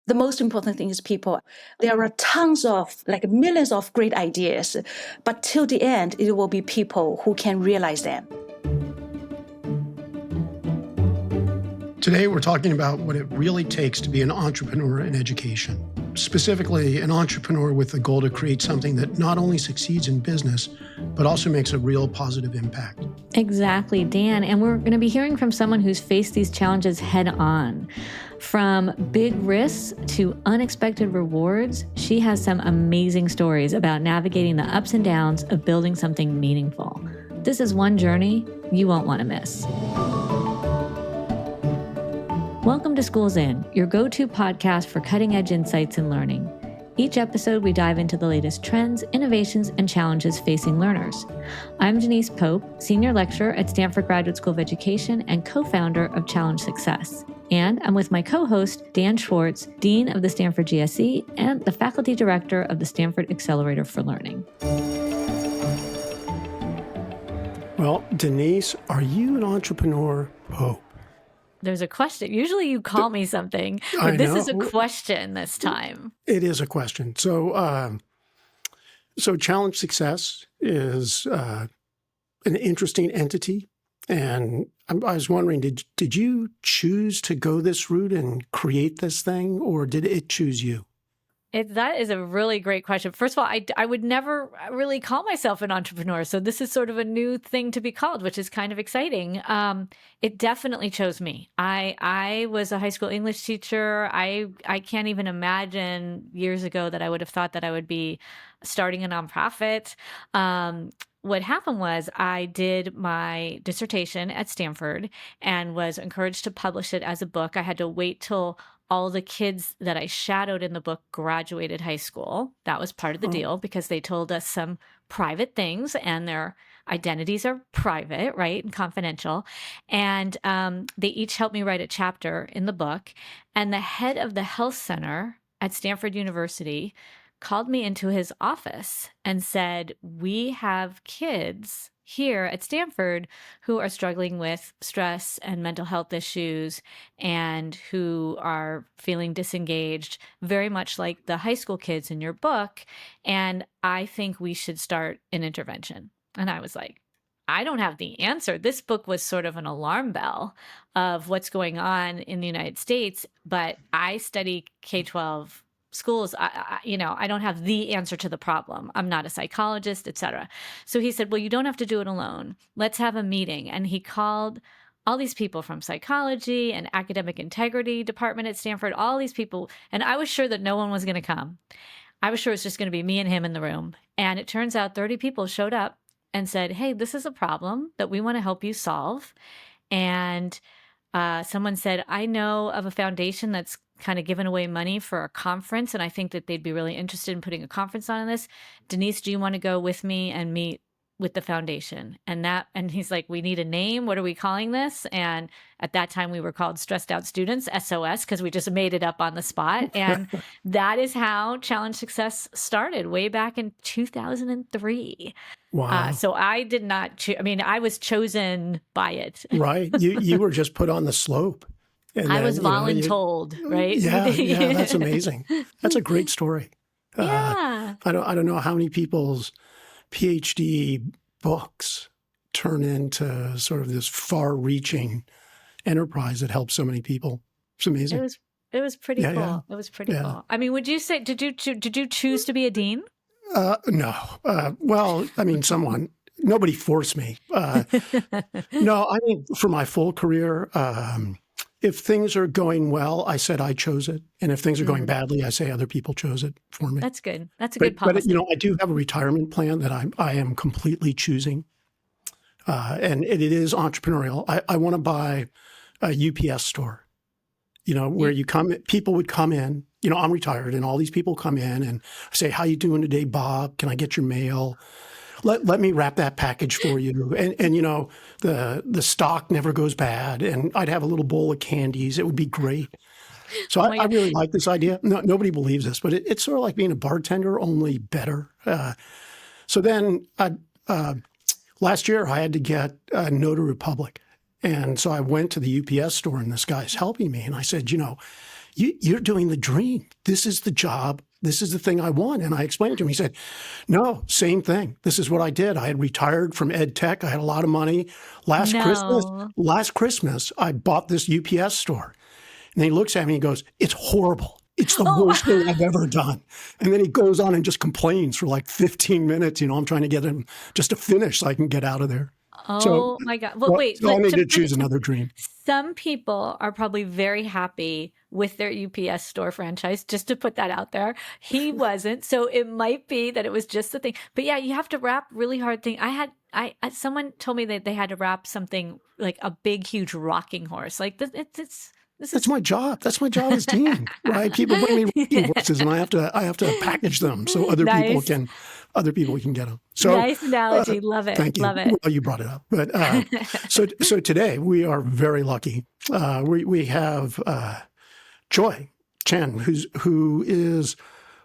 The most important thing is people. There are tons of, like millions of great ideas, but till the end, it will be people who can realize them. Today, we're talking about what it really takes to be an entrepreneur in education. Specifically, an entrepreneur with the goal to create something that not only succeeds in business, but also makes a real positive impact. Exactly, Dan. And we're going to be hearing from someone who's faced these challenges head on. From big risks to unexpected rewards, she has some amazing stories about navigating the ups and downs of building something meaningful. This is one journey you won't want to miss. Welcome to Schools In, your go-to podcast for cutting-edge insights and learning. Each episode, we dive into the latest trends, innovations, and challenges facing learners. I'm Denise Pope, senior lecturer at Stanford Graduate School of Education and co-founder of Challenge Success. And I'm with my co-host, Dan Schwartz, Dean of the Stanford GSE and the faculty director of the Stanford Accelerator for Learning. Well, Denise, are you an entrepreneur? Oh. There's a question. Usually you call me something, but this is a question this time. It is a question. So Challenge Success is an interesting entity. And I was wondering, did you choose to go this route and create this thing, or did it choose you? That is a really great question. First of all, I would never really call myself an entrepreneur. So this is sort of a new thing to be called, which is kind of exciting. It definitely chose me. I was a high school English teacher. I can't even imagine years ago that I would have thought that I would be starting a nonprofit. What happened was I did my dissertation at Stanford and was encouraged to publish it as a book. I had to wait till all the kids that I shadowed in the book graduated high school. That was part of the deal because they told us some private things and their identities are private, right, and confidential. And they each helped me write a chapter in the book. And the head of the health center at Stanford University called me into his office and said, "We have kids here at Stanford who are struggling with stress and mental health issues and who are feeling disengaged, very much like the high school kids in your book. And I think we should start an intervention." And I was like, I don't have the answer. This book was sort of an alarm bell of what's going on in the United States, but I study K-12 schools. I don't have the answer to the problem. I'm not a psychologist, et cetera. So he said, well, you don't have to do it alone. Let's have a meeting. And he called all these people from psychology and academic integrity department at Stanford, all these people. And I was sure that no one was going to come. I was sure it was just going to be me and him in the room. And it turns out 30 people showed up and said, hey, this is a problem that we want to help you solve. And someone said, I know of a foundation that's kind of given away money for a conference, and I think that they'd be really interested in putting a conference on this. Denise, do you want to go with me and meet with the foundation? And he's like, we need a name. What are we calling this? And at that time we were called Stressed Out Students, SOS, because we just made it up on the spot. And that is how Challenge Success started way back in 2003. Wow. So I did not, I was chosen by it. Right. You were just put on the slope. And I was voluntold, right? Yeah, that's amazing. That's a great story. Yeah. I don't know how many people's PhD books turn into sort of this far-reaching enterprise that helps so many people. It's amazing. It was pretty cool. Yeah. It was pretty cool. I mean, would you say did you choose to be a dean? No. Well, I mean, nobody forced me. No, I mean, for my full career. If things are going well, I said I chose it. And if things are going badly, I say other people chose it for me. That's good. That's a good policy. But, I do have a retirement plan that I am completely choosing. And it is entrepreneurial. I want to buy a UPS store, where people would come in, I'm retired and all these people come in and say, how you doing today, Bob? Can I get your mail? Let me wrap that package for you. And the stock never goes bad. And I'd have a little bowl of candies. It would be great. So I really like this idea. No, nobody believes this, but it's sort of like being a bartender, only better. So then last year I had to get a Notary Public. And so I went to the UPS store and this guy's helping me. And I said, you're doing the dream. This is the job. This is the thing I want. And I explained it to him. He said, no, same thing. This is what I did. I had retired from ed tech. I had a lot of money. Last Christmas, I bought this UPS store. And he looks at me and he goes, it's horrible. It's the worst thing I've ever done. And then he goes on and just complains for like 15 minutes. I'm trying to get him just to finish so I can get out of there. Oh my God. Well, wait. So I need to choose another dream. Some people are probably very happy with their UPS store franchise, just to put that out there. He wasn't. So it might be that it was just the thing. But yeah, you have to wrap really hard thing. Someone told me that they had to wrap something like a big, huge rocking horse. Like that's my job. That's my job as dean, right? People bring me rocking horses, and I have to package them so other people can get them. So nice analogy. Love it. Thank you. Love it. Well, you brought it up. But so today we are very lucky. We have Joy Chen, who is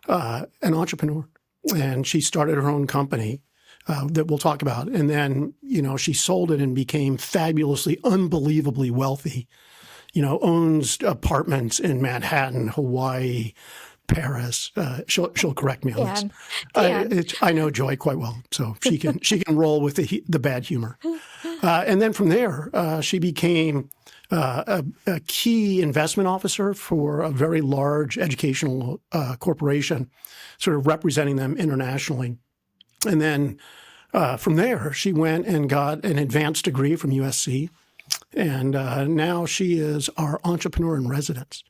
an entrepreneur, and she started her own company that we'll talk about, and then she sold it and became fabulously, unbelievably wealthy. Owns apartments in Manhattan, Hawaii, Paris. She'll correct me on this. I know Joy quite well, so she can roll with the bad humor. And then from there, she became a key investment officer for a very large educational corporation, sort of representing them internationally. And then from there, she went and got an advanced degree from USC. And now she is our entrepreneur in residence.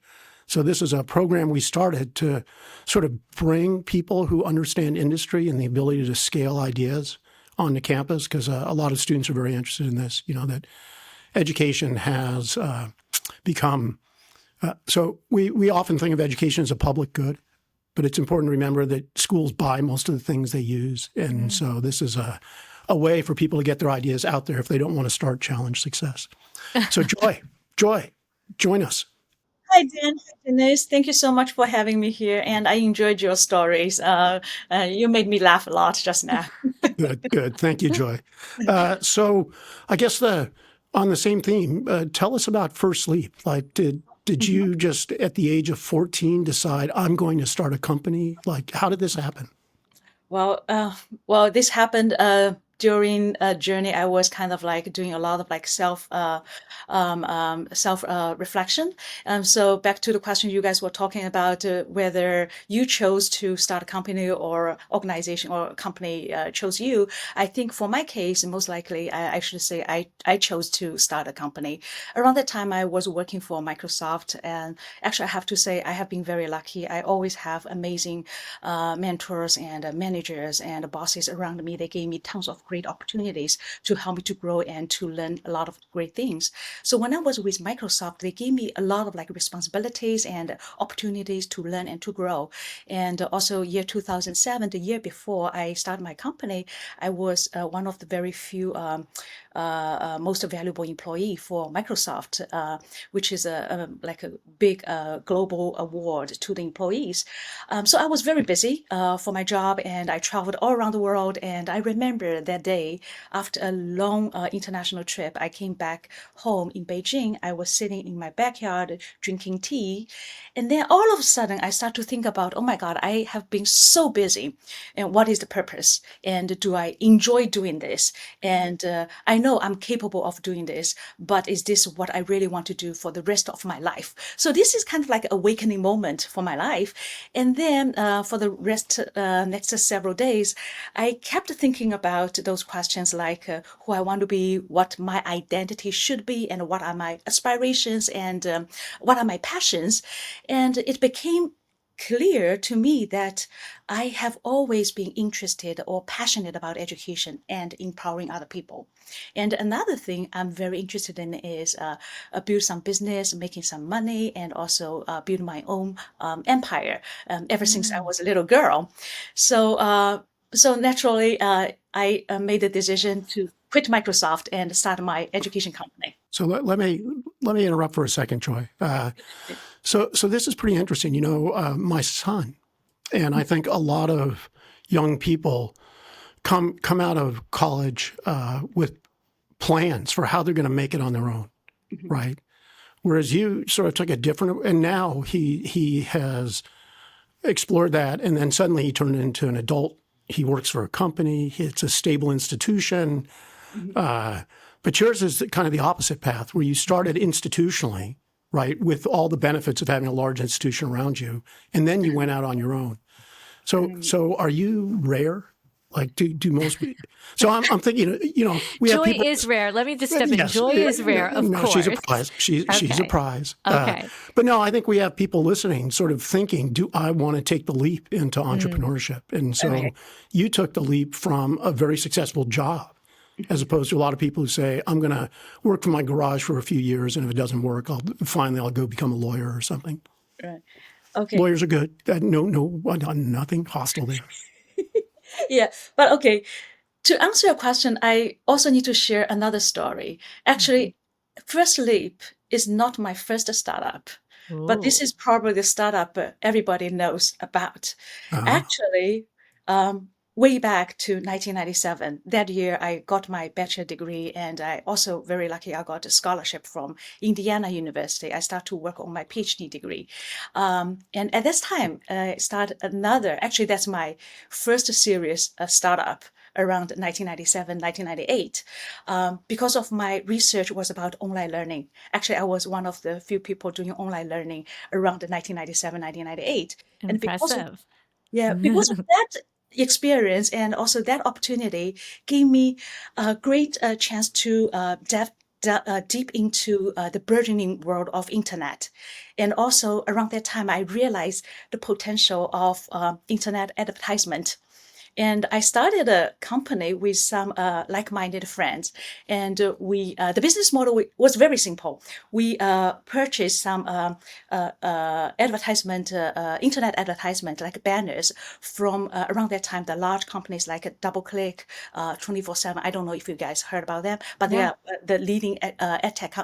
So this is a program we started to sort of bring people who understand industry and the ability to scale ideas onto campus, because a lot of students are very interested in this, that education has become so we often think of education as a public good, but it's important to remember that schools buy most of the things they use. And so this is a way for people to get their ideas out there if they don't want to start challenge success. So Joy, join us. Hi, Dan. Hi, Denise. Thank you so much for having me here. And I enjoyed your stories. You made me laugh a lot just now. Good. Thank you, Joy. So I guess on the same theme, tell us about First Leap. Like, did you just at the age of 14 decide I'm going to start a company? Like, how did this happen? Well, this happened during a journey. I was kind of like doing a lot of like self reflection. So back to the question you guys were talking about, whether you chose to start a company or organization or company chose you. I think for my case, most likely, I should say I chose to start a company. Around that time, I was working for Microsoft, and actually, I have to say I have been very lucky. I always have amazing mentors and managers and bosses around me. They gave me tons of great opportunities to help me to grow and to learn a lot of great things. So when I was with Microsoft, they gave me a lot of like responsibilities and opportunities to learn and to grow. And also year 2007, the year before I started my company, I was one of the very few most valuable employee for Microsoft, which is like a big global award to the employees. So I was very busy for my job, and I traveled all around the world. And I remember that day, after a long international trip, I came back home in Beijing. I was sitting in my backyard drinking tea. And then all of a sudden, I start to think about, oh my God, I have been so busy. And what is the purpose? And do I enjoy doing this? And I know I'm capable of doing this, but is this what I really want to do for the rest of my life? So this is kind of like an awakening moment for my life. And then for the rest, next several days, I kept thinking about those questions like who I want to be, what my identity should be, and what are my aspirations, and what are my passions. And it became clear to me that I have always been interested or passionate about education and empowering other people. And another thing I'm very interested in is build some business, making some money, and also build my own empire ever since I was a little girl. So naturally, I made the decision to quit Microsoft and start my education company. So let me interrupt for a second, Joy. So this is pretty interesting. My son, and I think a lot of young people come out of college with plans for how they're going to make it on their own, right? Whereas you sort of took a different, and now he has explored that, and then suddenly he turned into an adult. He works for a company. It's a stable institution. But yours is kind of the opposite path, where you started institutionally, right, with all the benefits of having a large institution around you, and then you went out on your own. So are you rare? Like, do most people? So I'm thinking, we have Joy people. is rare. Let me just step in. Yes, Joy is rare, of no, course. she's a prize. She's a prize. Okay. But no, I think we have people listening, sort of thinking, do I want to take the leap into entrepreneurship? And so you took the leap from a very successful job, as opposed to a lot of people who say, I'm going to work from my garage for a few years, and if it doesn't work, I'll go become a lawyer or something. Right. Okay. Lawyers are good. Nothing hostile there. Yeah, but okay. To answer your question, I also need to share another story. Actually, First Leap is not my first startup, but this is probably the startup everybody knows about. Actually, way back to 1997, that year I got my bachelor degree, and I also very lucky I got a scholarship from Indiana University. I started to work on my PhD degree. And at this time, I started actually that's my first serious startup around 1997, 1998, because of my research was about online learning. Actually, I was one of the few people doing online learning around 1997, 1998. And Impressive. because of that experience and also that opportunity gave me a great chance to deep into the burgeoning world of internet. And also around that time, I realized the potential of internet advertisement. And I started a company with some like-minded friends, and the business model was very simple. We purchased some advertisement, internet advertisement, like banners from around that time, the large companies like DoubleClick, 24/7. I don't know if you guys heard about them, but they are the leading ad tech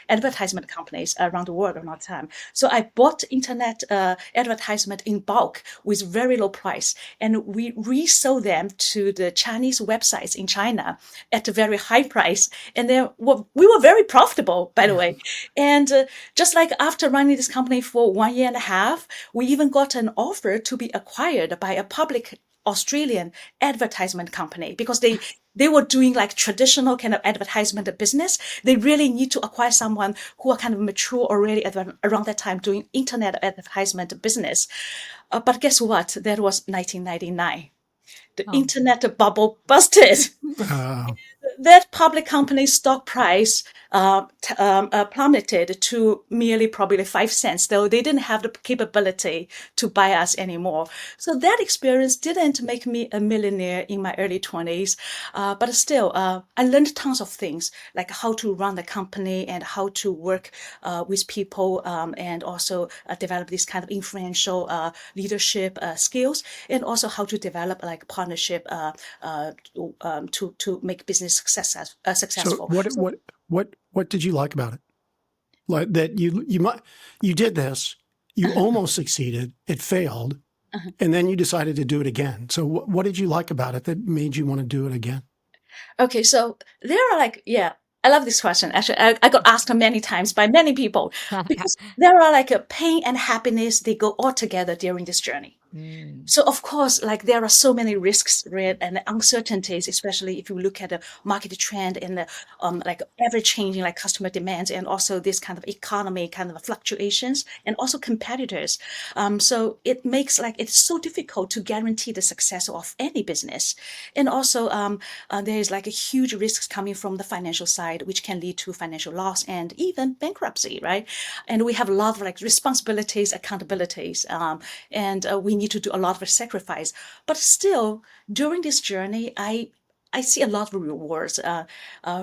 advertisement companies around the world around that time. So I bought internet advertisement in bulk with very low price, and we resold them to the Chinese websites in China at a very high price. And then we were very profitable, by the way. And just like after running this company for 1 year and a half, we even got an offer to be acquired by a public Australian advertisement company, because they were doing like traditional kind of advertisement business. They really need to acquire someone who are kind of mature already around that time doing internet advertisement business. But guess what? That was 1999. The internet bubble busted. That public company's stock price plummeted to merely probably 5 cents, though they didn't have the capability to buy us anymore. So that experience didn't make me a millionaire in my early 20s, but still, I learned tons of things, like how to run the company and how to work with people, and also develop this kind of influential leadership skills, and also how to develop like partnership to make business successful. So what did you like about it? Like that you did this, you almost succeeded, it failed, and then you decided to do it again. So what did you like about it that made you want to do it again? Okay, so there are I love this question. Actually, I got asked many times by many people, because there are like a pain and happiness, they go all together during this journey. So of course, like there are so many risks, right, and uncertainties, especially if you look at the market trend and the like ever changing like customer demands, and also this kind of economy kind of fluctuations, and also competitors. So it makes like it's so difficult to guarantee the success of any business. And also there is like a huge risks coming from the financial side, which can lead to financial loss and even bankruptcy, right? And we have a lot of like responsibilities, accountabilities, and we need to do a lot of sacrifice. But still, during this journey, I see a lot of rewards.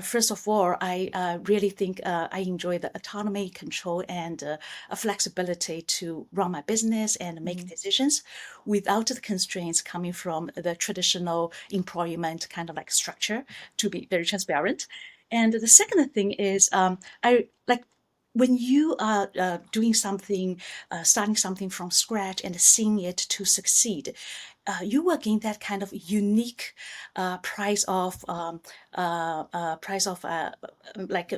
First of all, I really think I enjoy the autonomy, control, and flexibility to run my business and make decisions without the constraints coming from the traditional employment kind of like structure, to be very transparent. And the second thing is, I like when you are doing something, starting something from scratch and seeing it to succeed, you will gain that kind of unique price of like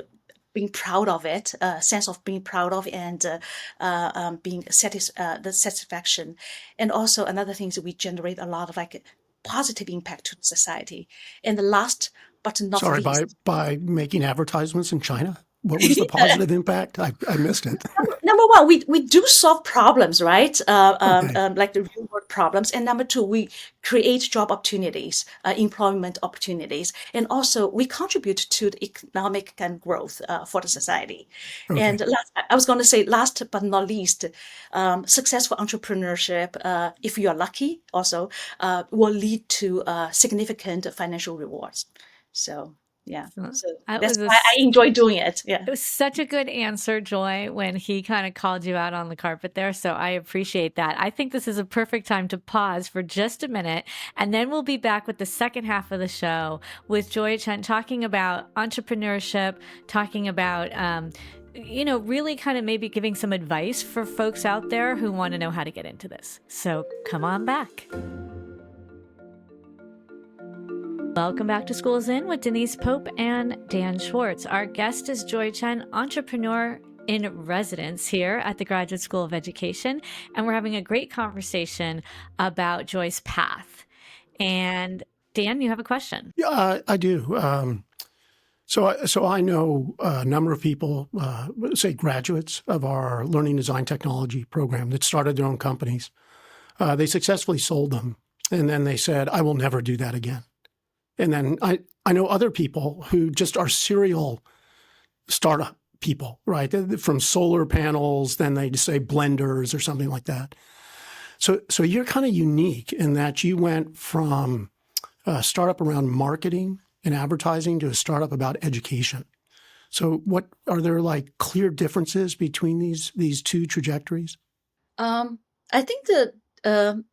being proud of it, sense of being proud of, and being the satisfaction. And also another thing is we generate a lot of like positive impact to society. And the last but not Sorry, least, by making advertisements in China? What was the positive impact? I missed it. number one, we do solve problems, right? Okay. Like the real world problems. And number two, we create job opportunities, employment opportunities. And also we contribute to the economic and growth for the society. Okay. And I was going to say last but not least, successful entrepreneurship, if you are lucky also, will lead to significant financial rewards. So, yeah. So So that that's was a why I enjoy doing it. Yeah. It was such a good answer, Joy, when he kind of called you out on the carpet there. So I appreciate that. I think this is a perfect time to pause for just a minute, and then we'll be back with the second half of the show with Joy Chen talking about entrepreneurship, talking about, really kind of maybe giving some advice for folks out there who want to know how to get into this. So come on back. Welcome back to Schools In with Denise Pope and Dan Schwartz. Our guest is Joy Chen, entrepreneur in residence here at the Graduate School of Education, and we're having a great conversation about Joy's path. And Dan, you have a question. Yeah, I do. So I know a number of people, say graduates of our learning design technology program that started their own companies. They successfully sold them, and then they said, "I will never do that again." And then I know other people who just are serial startup people, right? From solar panels, then they just say blenders or something like that. So you're kind of unique in that you went from a startup around marketing and advertising to a startup about education. So what are there like clear differences between these two trajectories? I think that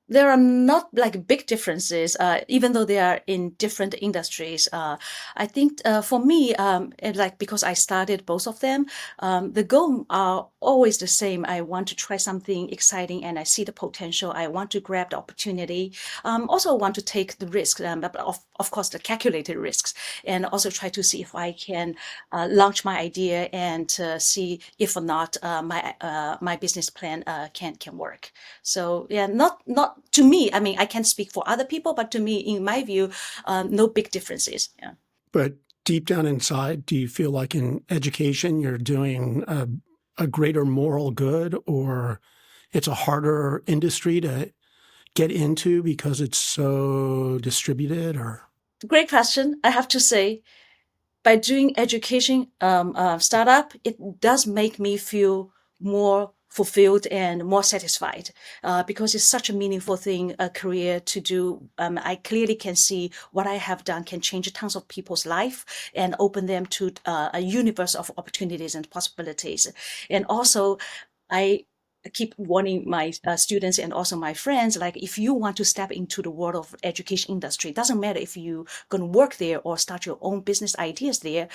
there are not like big differences, even though they are in different industries. I think for me, and like because I started both of them, the goal are always the same. I want to try something exciting, and I see the potential. I want to grab the opportunity. Also want to take the risks, but of course the calculated risks, and also try to see if I can launch my idea and see if or not my business plan can work. So yeah, not to me. I mean, I can't speak for other people, but to me, in my view, no big differences. Yeah. But deep down inside, do you feel like in education you're doing a greater moral good, or it's a harder industry to get into because it's so distributed? Or Great question. I have to say, by doing education startup, it does make me feel more fulfilled and more satisfied because it's such a meaningful thing, a career to do. I clearly can see what I have done can change tons of people's life and open them to a universe of opportunities and possibilities. And also, I keep warning my students and also my friends, like if you want to step into the world of education industry, it doesn't matter if you going to work there or start your own business ideas there,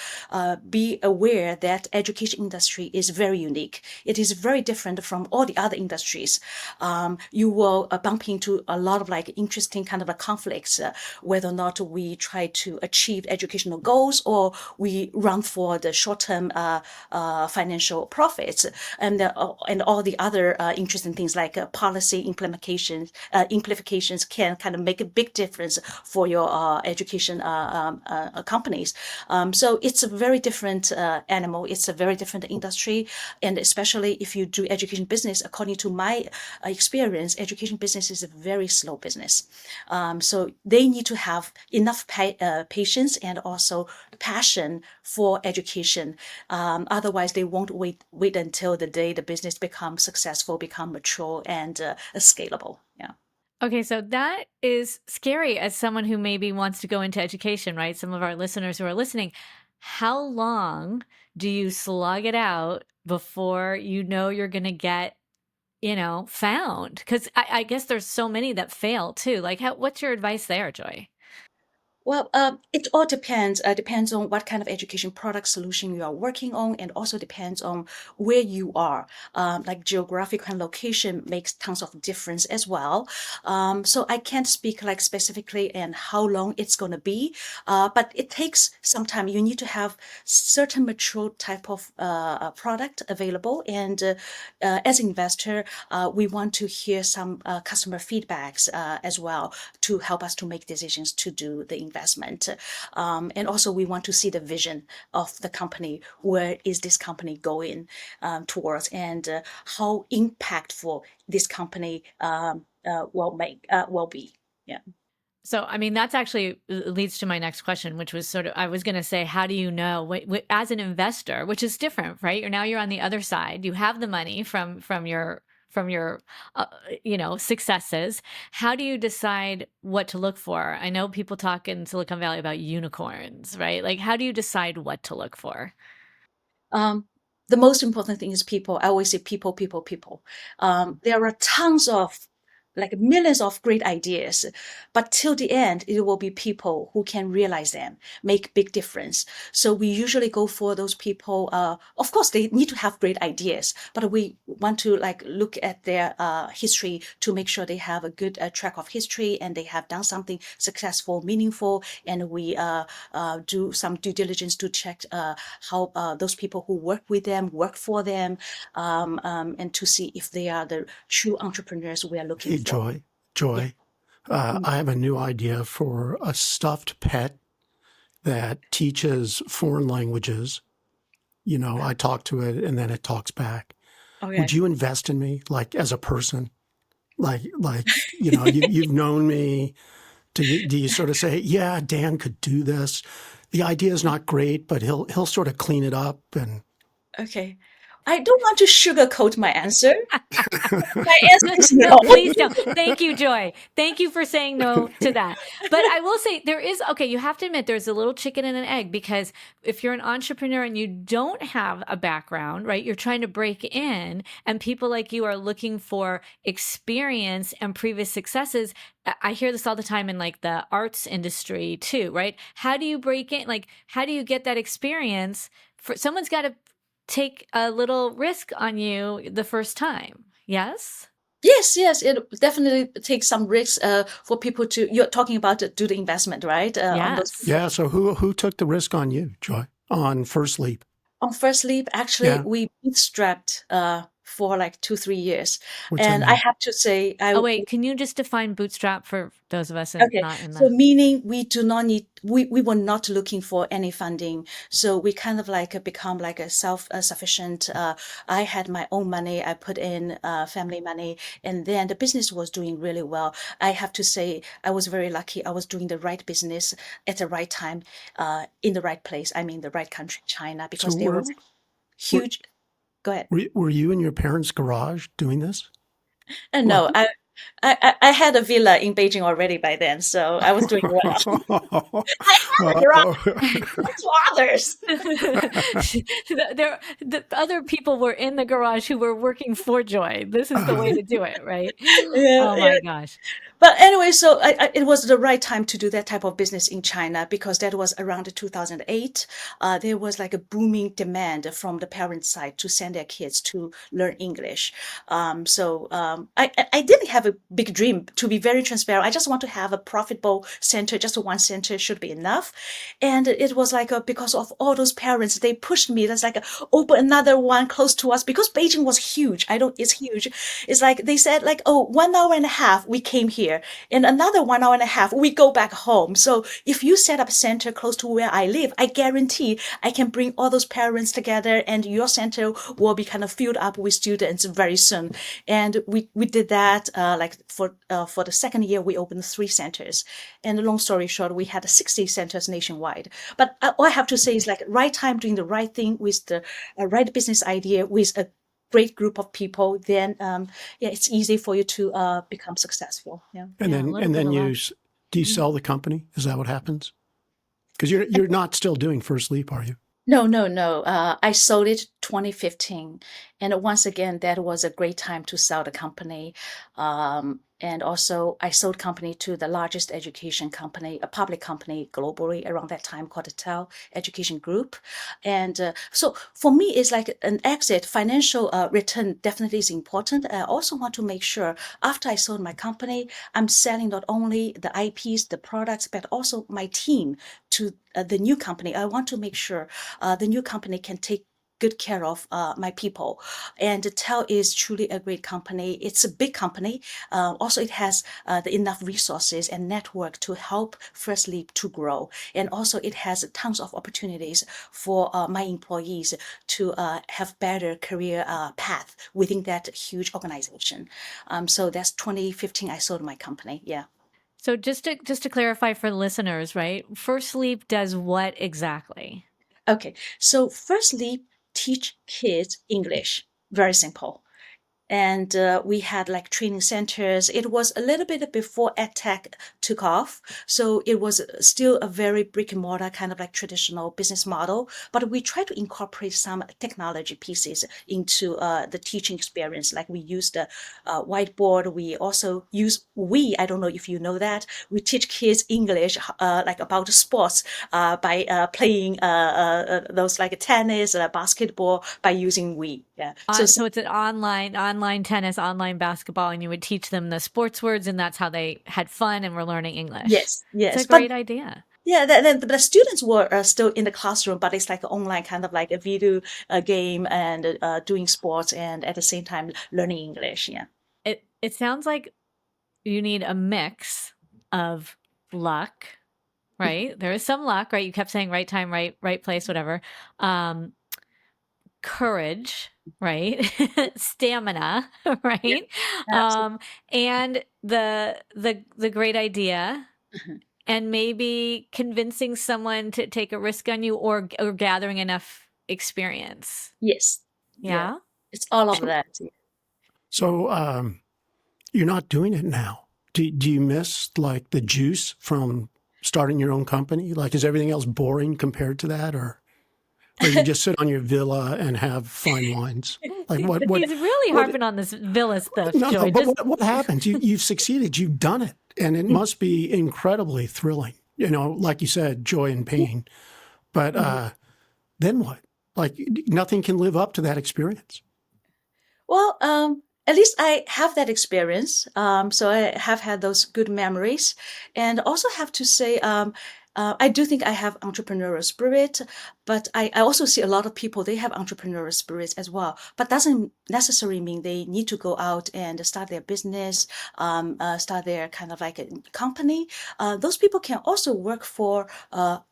be aware that education industry is very unique. It is very different from all the other industries. You will bump into a lot of like interesting kind of conflicts, whether or not we try to achieve educational goals or we run for the short-term financial profits, and all the other interesting things like policy implications can kind of make a big difference for your education companies. So it's a very different animal. It's a very different industry, and especially if you do education business, according to my experience, education business is a very slow business. So they need to have enough patience and also passion for education. Otherwise, they won't wait until the day the business becomes successful, become mature, and scalable. Yeah. Okay, so that is scary as someone who maybe wants to go into education, right? Some of our listeners who are listening, how long do you slug it out before you know you're going to get, found? Because I guess there's so many that fail too. Like, what's your advice there, Joy? Well, it all depends. Depends on what kind of education product solution you are working on, and also depends on where you are. Like geographical and location makes tons of difference as well. So I can't speak like specifically and how long it's going to be, but it takes some time. You need to have certain mature type of product available, and as investor, we want to hear some customer feedbacks as well to help us to make decisions to do the investment. And also we want to see the vision of the company. Where is this company going towards, and how impactful this company will be. Yeah. So, I mean, that's actually leads to my next question, which was sort of, I was going to say, how do you know as an investor, which is different, right? You're on the other side. You have the money from your successes. How do you decide what to look for? I know people talk in Silicon Valley about unicorns, right? Like, how do you decide what to look for? The most important thing is people. I always say people, people, people. There are tons of like millions of great ideas, but till the end, it will be people who can realize them, make big difference. So we usually go for those people. Of course, they need to have great ideas, but we want to like look at their history to make sure they have a good track of history and they have done something successful, meaningful, and we do some due diligence to check how those people who work with them work for them, and to see if they are the true entrepreneurs we are looking Hey, for. Joy, Yeah. Joy, I have a new idea for a stuffed pet that teaches foreign languages. You know, I talk to it and then it talks back. Would Okay. you invest in me, like as a person? Like you've known me. Do you sort of say, yeah, Dan could do this? The idea is not great, but he'll sort of clean it up and Okay. I don't want to sugarcoat my answer. My answer is no. No, please don't. Thank you, Joy. Thank you for saying no to that. But I will say there is, okay, you have to admit there's a little chicken and an egg, because if you're an entrepreneur and you don't have a background, right, you're trying to break in and people like you are looking for experience and previous successes. I hear this all the time in like the arts industry too, right? How do you break in? Like, how do you get that experience? Someone's got to take a little risk on you the first time. Yes? Yes, yes, it definitely takes some risks for people to, you're talking about do the investment, right? On those Yes. people. yeah. So who took the risk on you, Joy, on First Leap? On First Leap, actually, Yeah. we bootstrapped for like 2, 3 years. What's that And I mean? have to say, Oh, wait, can you just define bootstrap for those of us okay, not in so the... meaning we do not need, we were not looking for any funding. So we kind of like become like a self-sufficient. I had my own money, I put in family money, and then the business was doing really well. I have to say, I was very lucky. I was doing the right business at the right time, in the right place. I mean, the right country, China, So because there was were, huge. Go ahead. were you in your parents' garage doing this? Like, No, I had a villa in Beijing already by then, so I was doing well. I had a garage. That's for others. The other people were in the garage who were working for Joy. This is the way to do it, right? Yeah, Oh yeah. my gosh. But anyway, so it was the right time to do that type of business in China because that was around 2008. There was like a booming demand from the parent side to send their kids to learn English. I didn't have a big dream, to be very transparent. I just want to have a profitable center. Just one center should be enough. And it was like because of all those parents, they pushed me. That's like open another one close to us because Beijing was huge. I don't. It's huge. It's like they said like, oh, 1 hour and a half we came here, and another 1 hour and a half we go back home. So if you set up a center close to where I live, I guarantee I can bring all those parents together, and your center will be kind of filled up with students very soon. And we did that. Like for the second year, we opened 3 centers. And long story short, we had 60 centers nationwide. But all I have to say is like right time doing the right thing with the right business idea with a great group of people, then yeah, it's easy for you to become successful. Yeah. and Yeah, a then little bit of luck. do you sell the company? Is that what happens? Because you're not still doing First Leap, are you? No, no, no. I sold it 2015, and once again, that was a great time to sell the company. And also, I sold company to the largest education company, a public company globally around that time called the TEL Education Group. And so for me, it's like an exit. Financial return definitely is important. I also want to make sure after I sold my company, I'm selling not only the IPs, the products, but also my team to the new company. I want to make sure the new company can take good care of my people. And TEL is truly a great company. It's a big company. Also, it has the enough resources and network to help First Leap to grow. And also, it has tons of opportunities for my employees to have better career path within that huge organization. So that's 2015. I sold my company. Yeah. So just to clarify for listeners, right? First Leap does what exactly? Okay. So First Leap teach kids English. Very simple. And we had like training centers. It was a little bit before EdTech took off. So it was still a very brick and mortar kind of like traditional business model, but we tried to incorporate some technology pieces into the teaching experience. Like we used the whiteboard. We also use I don't know if you know that, we teach kids English like about sports by playing those like tennis, basketball by using We. Yeah. So it's an online tennis, online basketball, and you would teach them the sports words, and that's how they had fun and were learning English. Yes, yes. It's a great idea. Yeah, the students were still in the classroom, but it's like online kind of like a video game and doing sports and at the same time learning English. Yeah. It sounds like you need a mix of luck, right? There is some luck, right? You kept saying right time, right place, whatever. Courage, right? Stamina, right? And the great idea, and maybe convincing someone to take a risk on you, or gathering enough experience. Yes. Yeah. It's all of that. So you're not doing it now. Do you miss like the juice from starting your own company? Like, is everything else boring compared to that, or you just sit on your villa and have fine wines? Like what? He's really harping on this villa stuff, No, Joy. but what happens? You've succeeded. You've done it, and it must be incredibly thrilling. You know, like you said, joy and pain. But then what? Like nothing can live up to that experience. Well, at least I have that experience. So I have had those good memories, and also have to say, I do think I have entrepreneurial spirit, but I also see a lot of people, they have entrepreneurial spirits as well, but doesn't necessarily mean they need to go out and start their business, start their kind of like a company. Those people can also work for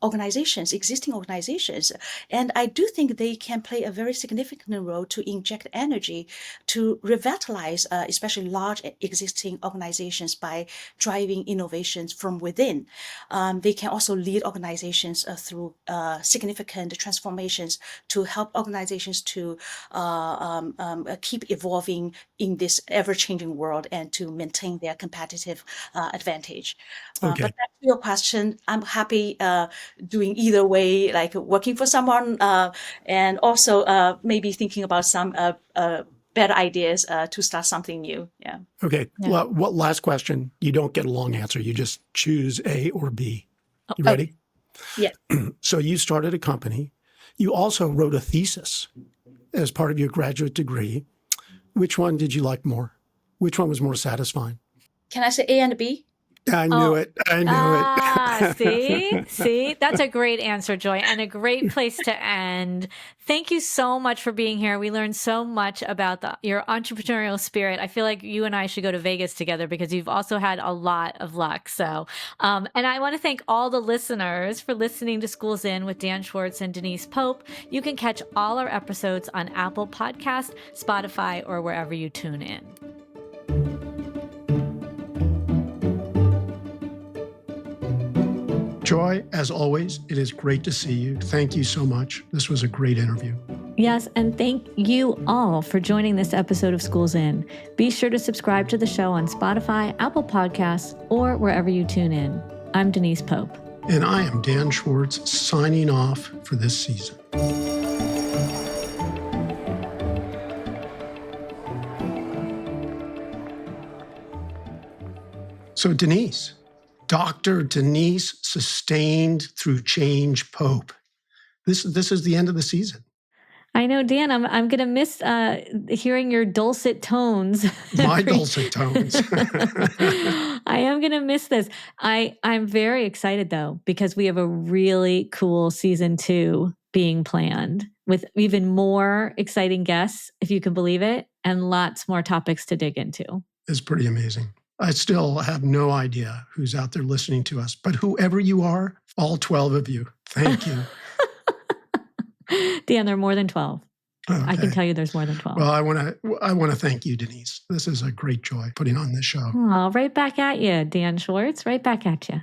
organizations, existing organizations. And I do think they can play a very significant role to inject energy to revitalize, especially large existing organizations by driving innovations from within. They can also lead organizations through significant transformations to help organizations to keep evolving in this ever-changing world and to maintain their competitive advantage. Okay. But back to your question, I'm happy doing either way, like working for someone and also maybe thinking about some better ideas to start something new. Yeah. Okay. Yeah. Well, what last question? You don't get a long answer. You just choose A or B. You ready? Yeah. So you started a company. You also wrote a thesis as part of your graduate degree. Which one did you like more? Which one was more satisfying? Can I say A and B? I knew it. I knew it. See, that's a great answer, Joy, and a great place to end. Thank you so much for being here. We learned so much about your entrepreneurial spirit. I feel like you and I should go to Vegas together because you've also had a lot of luck. So, and I want to thank all the listeners for listening to Schools In with Dan Schwartz and Denise Pope. You can catch all our episodes on Apple Podcast, Spotify, or wherever you tune in. Joy, as always, it is great to see you. Thank you so much. This was a great interview. Yes, and thank you all for joining this episode of Schools In. Be sure to subscribe to the show on Spotify, Apple Podcasts, or wherever you tune in. I'm Denise Pope. And I am Dan Schwartz, signing off for this season. So Denise, Dr. Denise Sustained Through Change Pope. This is the end of the season. I know, Dan, I'm going to miss hearing your dulcet tones. My dulcet tones. I am going to miss this. I'm very excited, though, because we have a really cool season 2 being planned with even more exciting guests, if you can believe it, and lots more topics to dig into. It's pretty amazing. I still have no idea who's out there listening to us, but whoever you are, all 12 of you, thank you. Dan, there are more than 12. Okay. I can tell you there's more than 12. Well, I want to thank you, Denise. This is a great joy putting on this show. Oh, right back at you, Dan Schwartz. Right back at you.